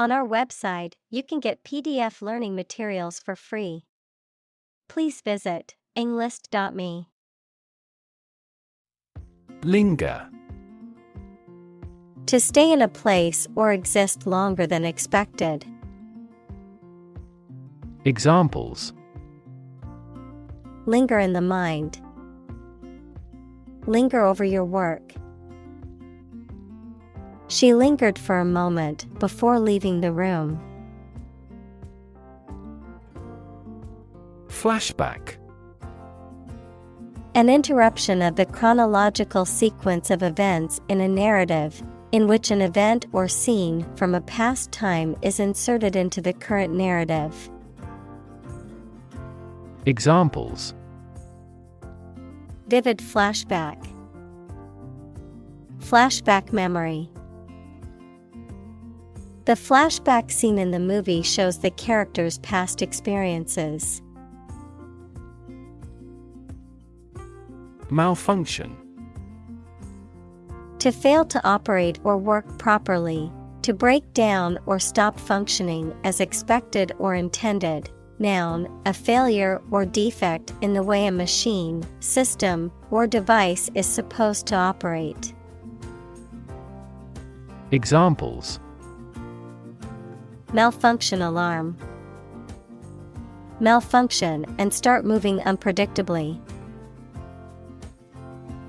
On our website, you can get PDF learning materials for free. Please visit englist.me. Linger. To stay in a place or exist longer than expected. Examples: Linger in the mind. Linger over your work. She lingered for a moment before leaving the room. Flashback. An interruption of the chronological sequence of events in a narrative, in which an event or scene from a past time is inserted into the current narrative. Examples: Vivid flashback. Flashback memory. The flashback scene in the movie shows the character's past experiences. Malfunction. To fail to operate or work properly, to break down or stop functioning as expected or intended. Noun, a failure or defect in the way a machine, system, or device is supposed to operate. Examples: Malfunction alarm. Malfunction and start moving unpredictably.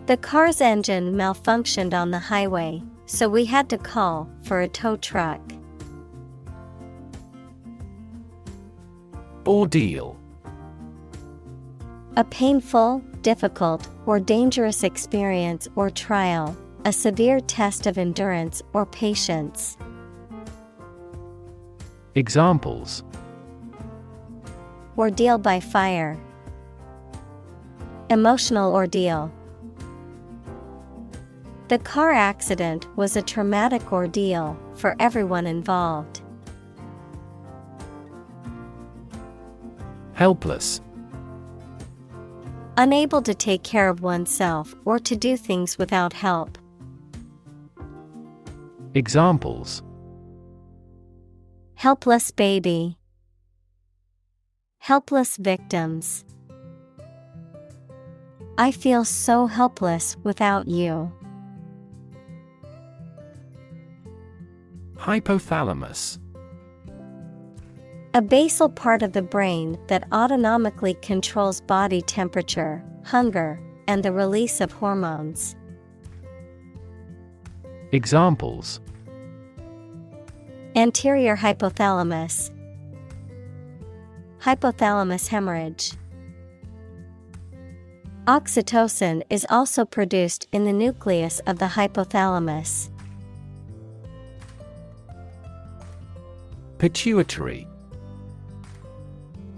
The car's engine malfunctioned on the highway, so we had to call for a tow truck. Ordeal. A painful, difficult, or dangerous experience or trial, a severe test of endurance or patience. Examples: Ordeal by fire. Emotional ordeal. The car accident was a traumatic ordeal for everyone involved. Helpless. Unable to take care of oneself or to do things without help. Examples: Helpless baby. Helpless victims. I feel so helpless without you. Hypothalamus. A basal part of the brain that autonomically controls body temperature, hunger, and the release of hormones. Examples: Anterior hypothalamus. Hypothalamus hemorrhage. Oxytocin is also produced in the nucleus of the hypothalamus. Pituitary.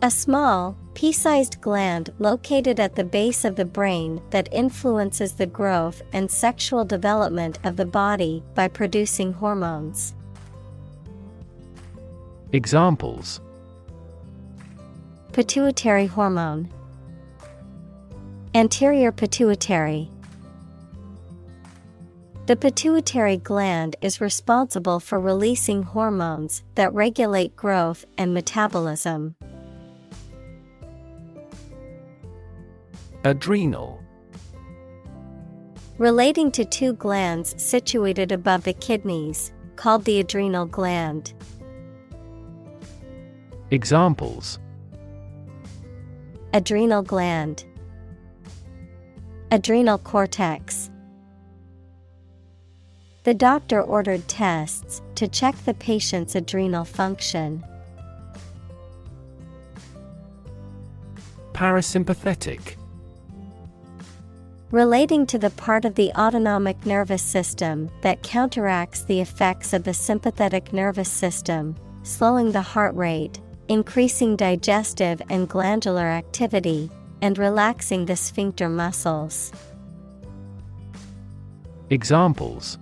A small, pea-sized gland located at the base of the brain that influences the growth and sexual development of the body by producing hormones. Examples: Pituitary hormone. Anterior pituitary. The pituitary gland is responsible for releasing hormones that regulate growth and metabolism. Adrenal. Relating to two glands situated above the kidneys, called the adrenal gland. Examples: Adrenal gland. Adrenal cortex. The doctor ordered tests to check the patient's adrenal function. Parasympathetic. Relating to the part of the autonomic nervous system that counteracts the effects of the sympathetic nervous system, slowing the heart rate, increasing digestive and glandular activity, and relaxing the sphincter muscles. Examples: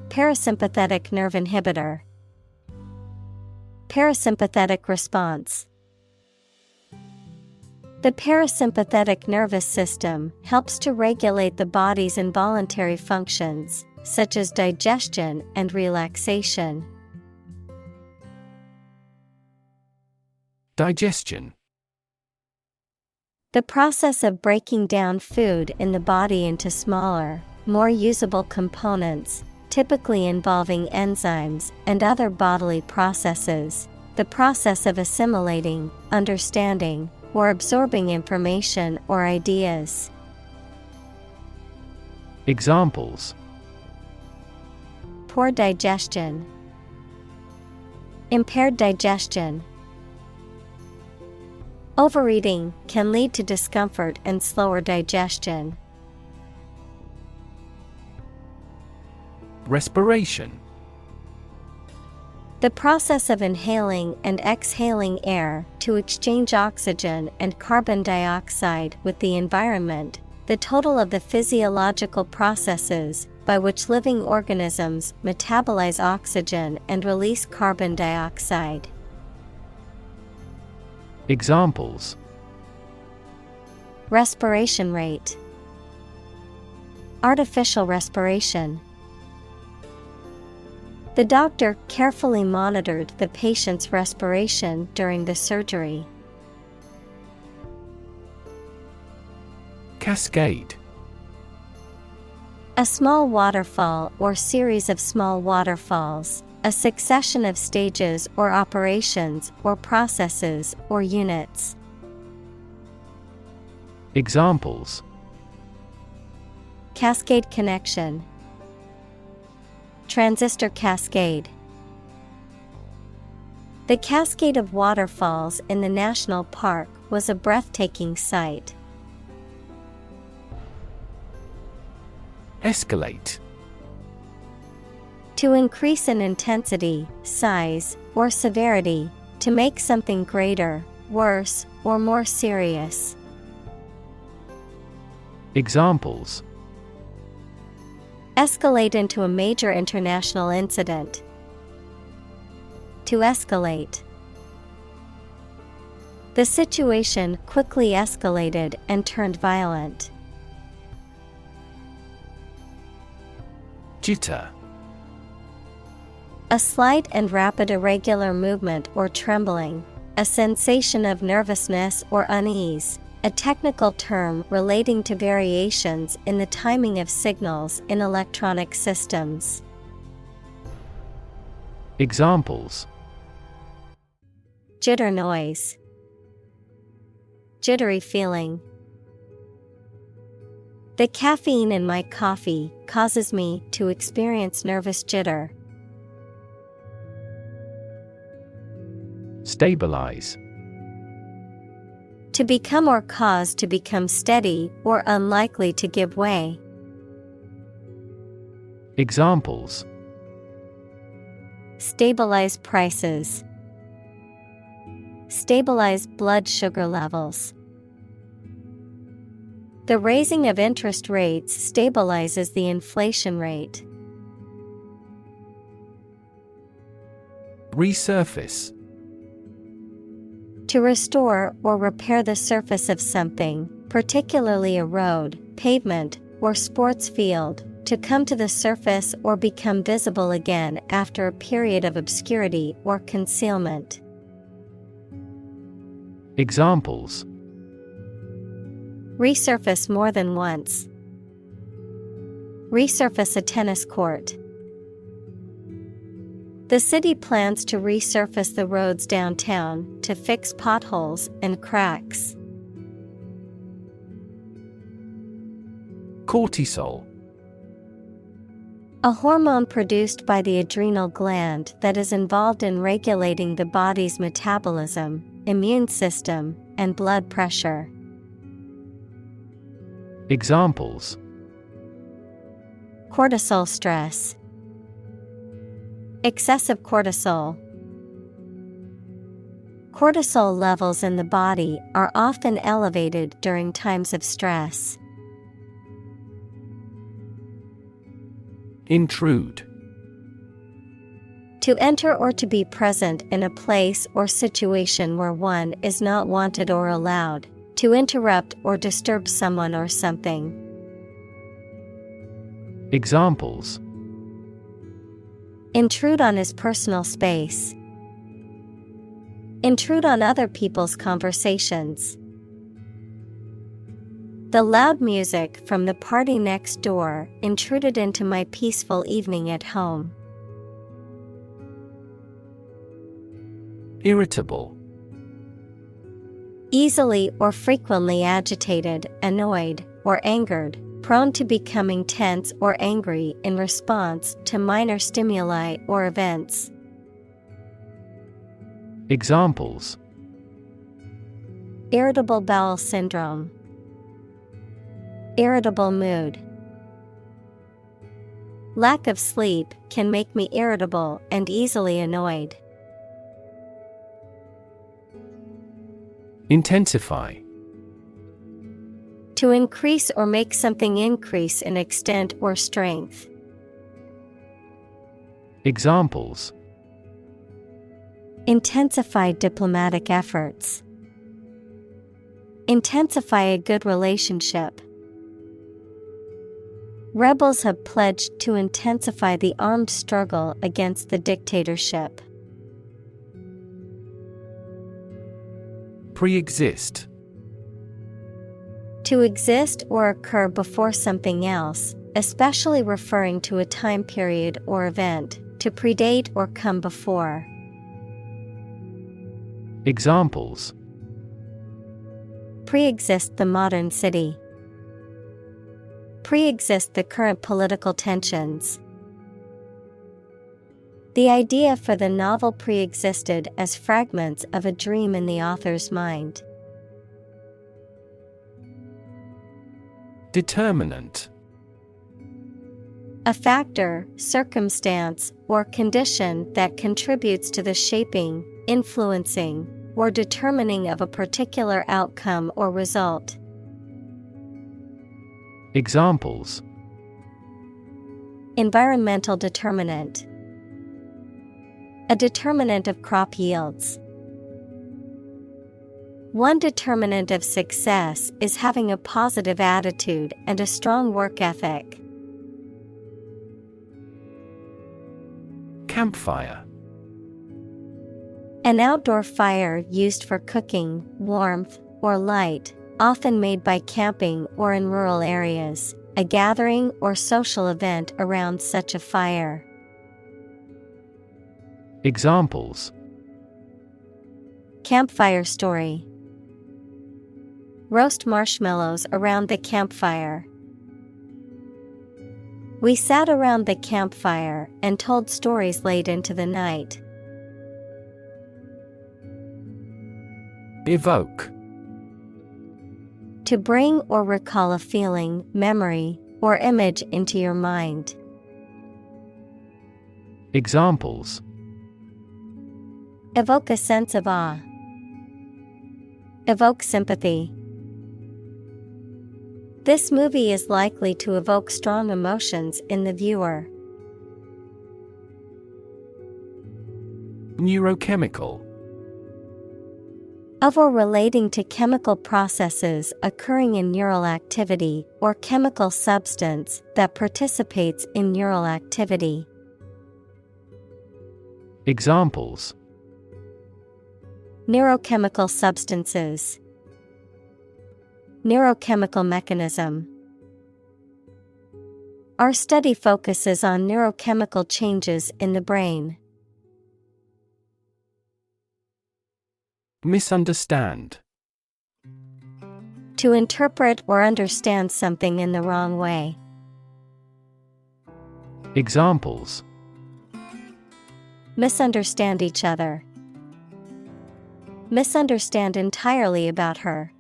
Parasympathetic nerve inhibitor. Parasympathetic response. The parasympathetic nervous system helps to regulate the body's involuntary functions, such as digestion and relaxation. Digestion. The process of breaking down food in the body into smaller, more usable components, typically involving enzymes and other bodily processes. The process of assimilating, understanding, or absorbing information or ideas. Examples: Poor digestion. Impaired digestion. Overeating can lead to discomfort and slower digestion. Respiration. The process of inhaling and exhaling air to exchange oxygen and carbon dioxide with the environment, the total of the physiological processes by which living organisms metabolize oxygen and release carbon dioxide. Examples: Respiration rate. Artificial respiration. The doctor carefully monitored the patient's respiration during the surgery. Cascade. A small waterfall or series of small waterfalls, a succession of stages or operations or processes or units. Examples: Cascade connection. Transistor cascade. The cascade of waterfalls in the national park was a breathtaking sight. Escalate. To increase in intensity, size, or severity, to make something greater, worse, or more serious. Examples: Escalate into a major international incident. To escalate. The situation quickly escalated and turned violent. Jitter. A slight and rapid irregular movement or trembling, a sensation of nervousness or unease, a technical term relating to variations in the timing of signals in electronic systems. Examples: Jitter noise. Jittery feeling. The caffeine in my coffee causes me to experience nervous jitter. Stabilize. To become or cause to become steady or unlikely to give way. Examples: Stabilize prices. Stabilize blood sugar levels. The raising of interest rates stabilizes the inflation rate. Resurface. To restore or repair the surface of something, particularly a road, pavement, or sports field, to come to the surface or become visible again after a period of obscurity or concealment. Examples: Resurface more than once. Resurface a tennis court. The city plans to resurface the roads downtown to fix potholes and cracks. Cortisol. A hormone produced by the adrenal gland that is involved in regulating the body's metabolism, immune system, and blood pressure. Examples: Cortisol stress. Excessive cortisol. Cortisol levels in the body are often elevated during times of stress. Intrude. To enter or to be present in a place or situation where one is not wanted or allowed. To interrupt or disturb someone or something. Examples: Intrude on his personal space. Intrude on other people's conversations. The loud music from the party next door intruded into my peaceful evening at home. Irritable. Easily or frequently agitated, annoyed, or angered, prone to becoming tense or angry in response to minor stimuli or events. Examples: Irritable bowel syndrome. Irritable mood. Lack of sleep can make me irritable and easily annoyed. Intensify. To increase or make something increase in extent or strength. Examples: Intensify diplomatic efforts. Intensify a good relationship. Rebels have pledged to intensify the armed struggle against the dictatorship. Pre-exist. To exist or occur before something else, especially referring to a time period or event, to predate or come before. Examples: Pre-exist the modern city. Pre-exist the current political tensions. The idea for the novel pre-existed as fragments of a dream in the author's mind. Determinant. A factor, circumstance, or condition that contributes to the shaping, influencing, or determining of a particular outcome or result. Examples: Environmental determinant. A determinant of crop yields. One determinant of success is having a positive attitude and a strong work ethic. Campfire. An outdoor fire used for cooking, warmth, or light, often made by camping or in rural areas, a gathering or social event around such a fire. Examples: Campfire story. Roast marshmallows around the campfire. We sat around the campfire and told stories late into the night. Evoke. To bring or recall a feeling, memory, or image into your mind. Examples: Evoke a sense of awe. Evoke sympathy. This movie is likely to evoke strong emotions in the viewer. Neurochemical. Of or relating to chemical processes occurring in neural activity or chemical substance that participates in neural activity. Examples: Neurochemical substances. Neurochemical mechanism. Our study focuses on neurochemical changes in the brain. Misunderstand. To interpret or understand something in the wrong way. Examples: Misunderstand each other. Misunderstand entirely about her.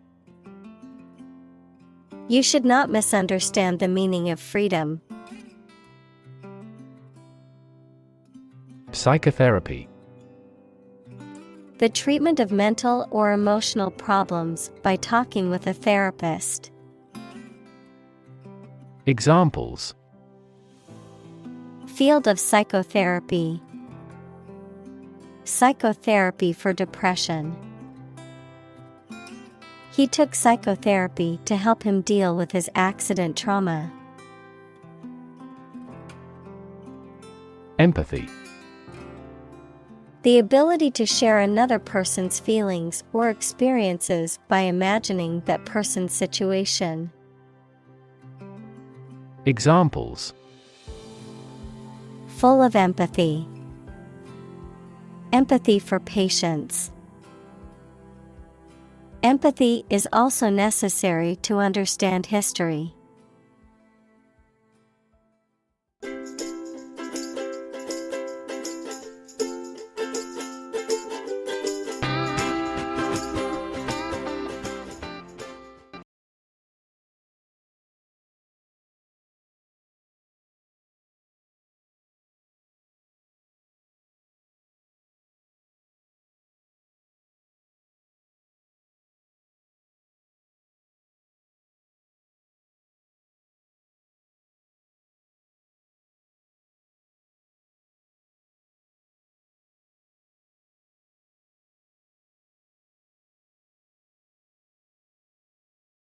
You should not misunderstand the meaning of freedom. Psychotherapy. The treatment of mental or emotional problems by talking with a therapist. Examples: Field of psychotherapy. Psychotherapy for depression. He took psychotherapy to help him deal with his accident trauma. Empathy. The ability to share another person's feelings or experiences by imagining that person's situation. Examples: Full of empathy. Empathy for patients. Empathy is also necessary to understand history.